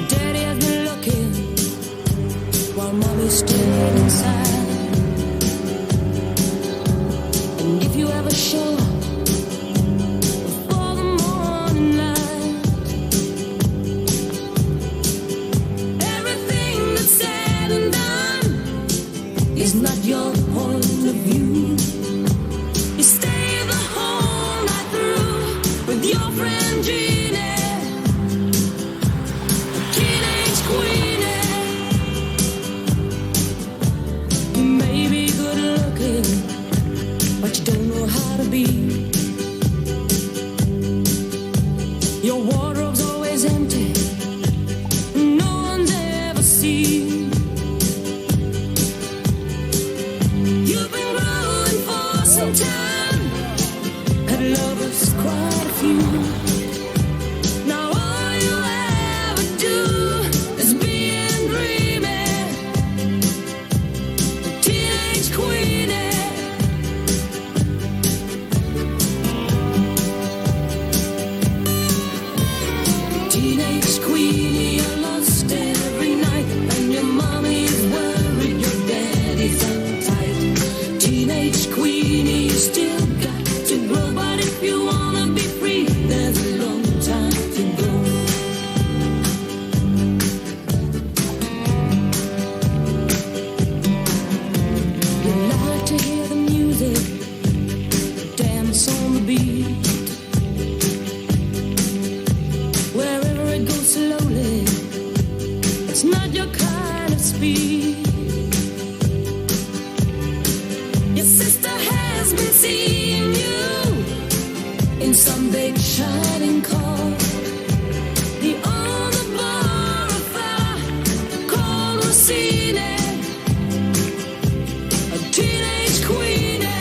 Daddy has been looking while mommy stayed inside. And if you ever show up before the morning light, everything that's said and done is not your point of view. You stay the whole night through with your friend Jeannie, teenage queenie. You may be good looking, but you don't know how to be. Your wardrobe's always empty, no one's ever seen. You've been growing for some time, had lovers quite a few. Now all you ever do is be and dreamy, teenage queenie. Teenage queenie, you're lost every night, and your mommy's worried, your daddy's uptight. Teenage queenie, you still got to grow, but if you wanna be free, there's a long time to go. You like to hear the music, dance on the beat. Wherever it goes slowly, it's not your kind of speed. Your sister has been seeing you in some big shining car. The on the bar affair, called Rossini, a teenage queenie.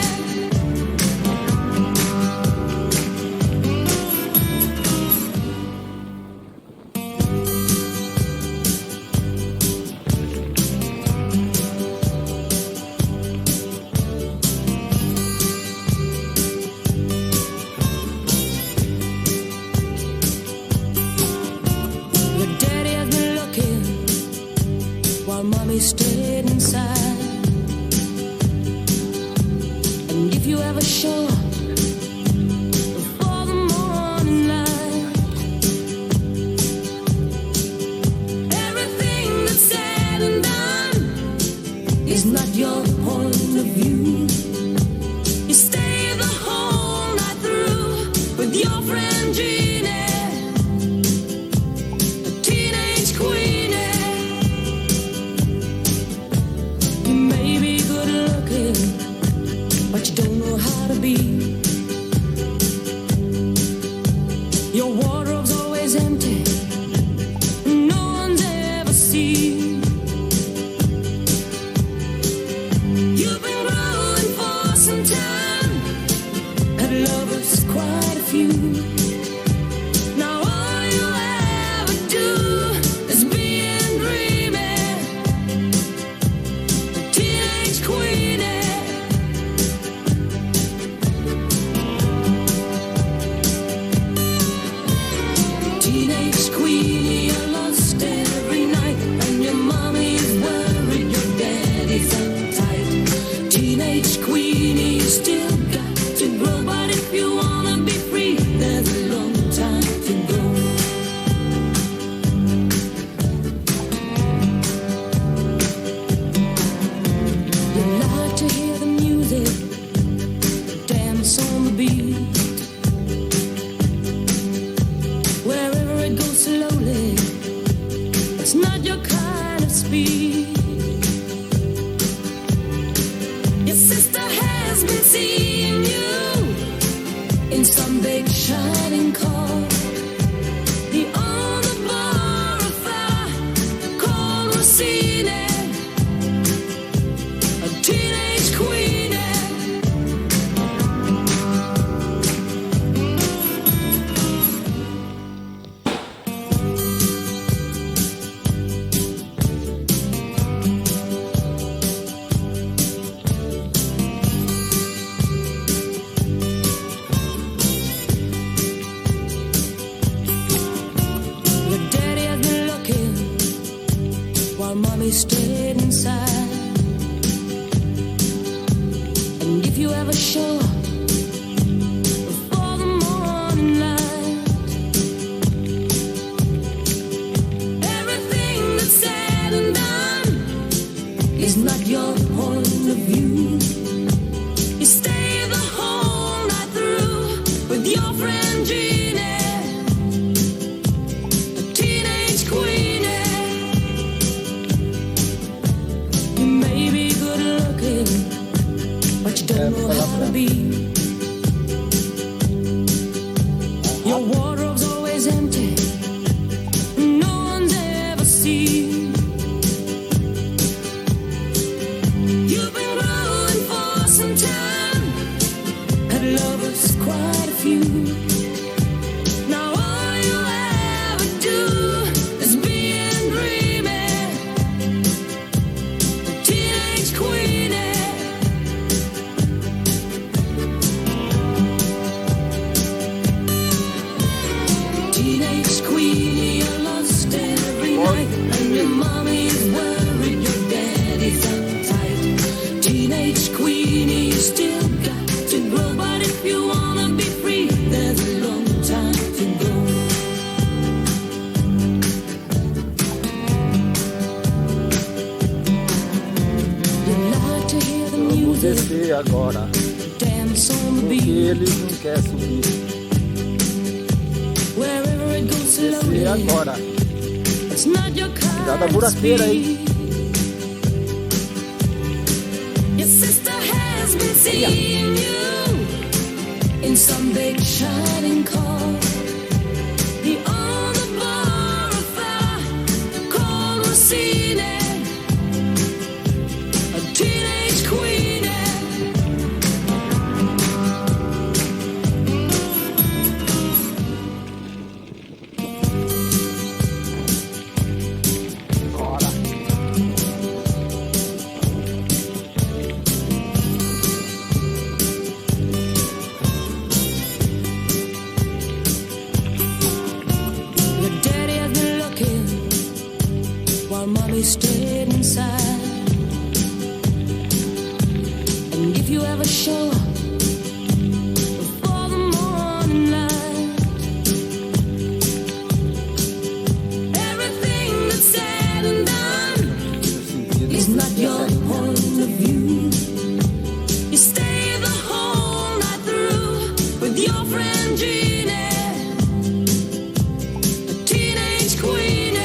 Your daddy has been looking while mommy stayed inside. And if you ever show up before the morning light, everything that's said and done is not your point of view. You stay the whole night through with your friend Jeannie, a teenage queenie. You may be good looking, but you don't know how to be. Your wardrobe's always empty, no one's ever seen. You've been growing for some time, had lovers quite a few. Now all you ever do is be and dreamy, teenage queenie. Teenage queenie, you're lost every night, and your mommy's worried, your daddy's uptight. Teenage queenie, you still got to grow, but if you wanna be free, there's a long time to go. You like to hear the music, dance on the beat. Wherever it goes slowly, it's not your kind of speed. Your sister has been seeing you in some big shining car. The on the bar affair, called Rossini, a teenage queenie. while mommy stayed inside. And if you ever show up before the morning light, everything that's said and done is not your point of view. You stay the whole night through with your friend Jeannie, a teenage queenie. You may be good looking, but you don't know how to be. Your wardrobe's always empty, no one's ever seen. You've been growing for some time, had lovers quite a few. Now all you ever do is be and dreamy, a teenage queenie. Teenage queenie, you're lost every night, and your mommy's worried, your daddy's uptight. Teenage queenie, you still got to grow, but if you wanna be free, there's a long time to go. You like to hear the Vou music, descer agora, dance on the porque beat, ele não quer subir. wherever it goes Descer slowly. agora. It's not your Cuidado da kind of buraqueira aí. speed. Your sister has been seeing you in some big shining car. The other bar affair called Racine, a teenage queenie. Bora. Your daddy has been looking while mommy stayed inside. And if you ever show up before the morning light, everything that's said and done is not your point of view. You stay the whole night through with your friend Jeannie, a teenage queenie.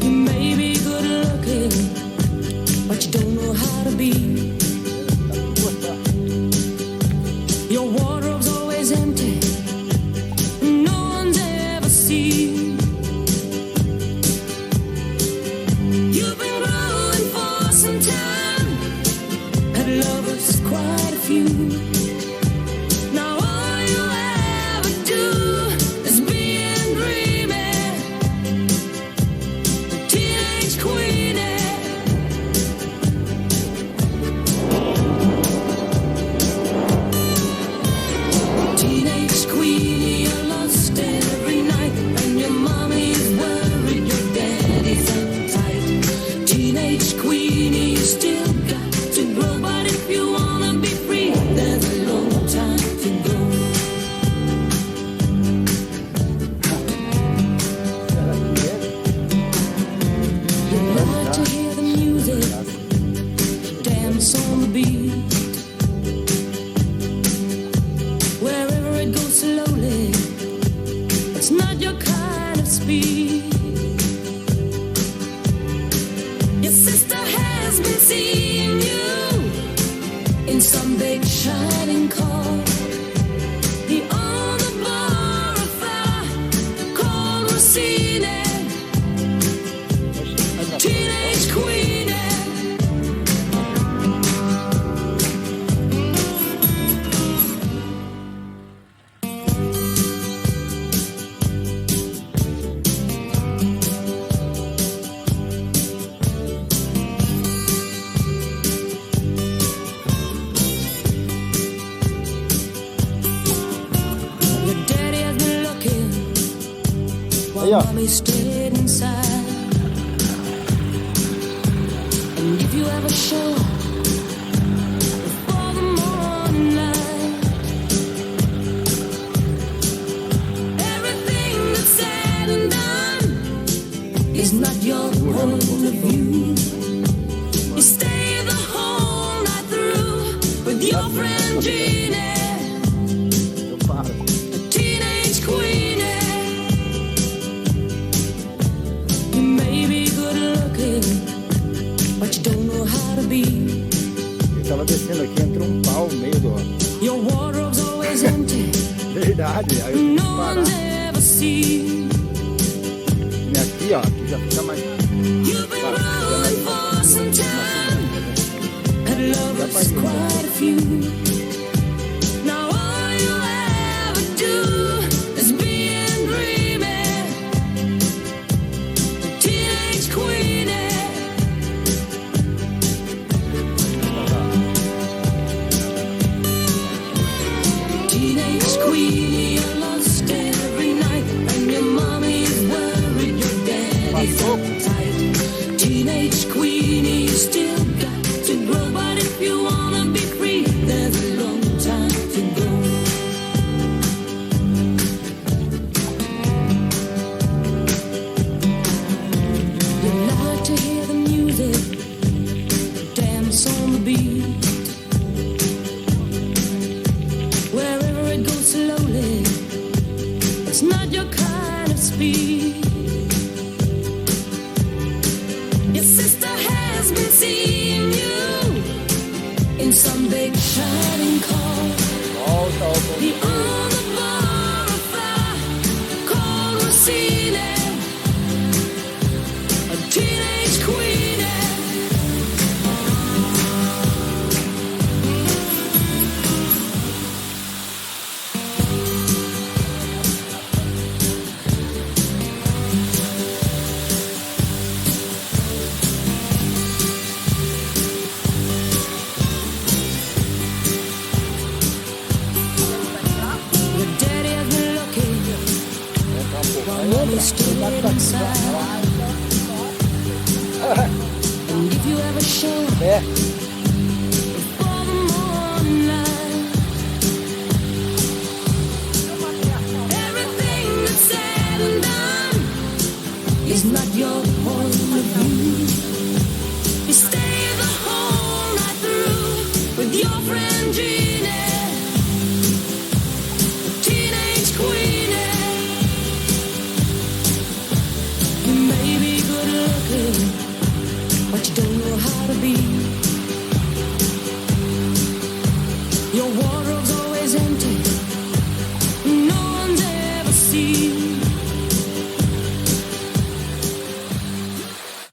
You may be good looking, but you don't know how to be. Your wardrobe's always empty, no one's ever seen. You've been growing for some time, had lovers quite a few. Now all you ever do is be and dreamy, a teenage queenie. Teenage queenie, you're lost every night, and your mommy's worried, your daddy's uptight. Teenage queenie, you still got to grow, but if you wanna be free, there's a long time to go. Será que é? You like to hear the music, dance on the beat, wherever it goes slowly. It's not your kind of speed. Your sister has been seeing you in some big shining car. The other bar affair called Racine, a teenage queenie. Aí, ó. Mommy stayed inside. And if you ever show up before the morning light, everything that's said and done is not your point of view. You stay the whole night through with your friend Jeannie, Eu paro. a teenage queenie. You may be good looking, but you don't know how to be. Eu tava descendo aqui, entrou um pau no meio do... Your wardrobe's always empty, Verdade, aí eu tive que no parar. one's ever seen. E aqui, ó, aqui já fica mais... You've been growing for some time, and lovers quite a few. Now all you ever do is be and dreaming, a teenage queenie. Teenage queenie, you're lost every night, and your mommy's worried, your daddy's uptight. Teenage queenie, you still got to grow, but if you wanna be free, there's a long time to go. You like to hear the music, dance on the beat. Wherever it goes slowly, it's not your kind of speed. Your sister has been seeing you in some big shining car. Volta ao The other butterfly called Rosine, a teenage queenie. Your daddy has been looking while mommy stayed inside. And if you ever show up pé. before the morning light, everything that's said and done is not your point of view. You stay the whole night through with your friend Jeannie, a teenage queenie. You may be good looking, but you don't know how to be. Your wardrobe's always empty,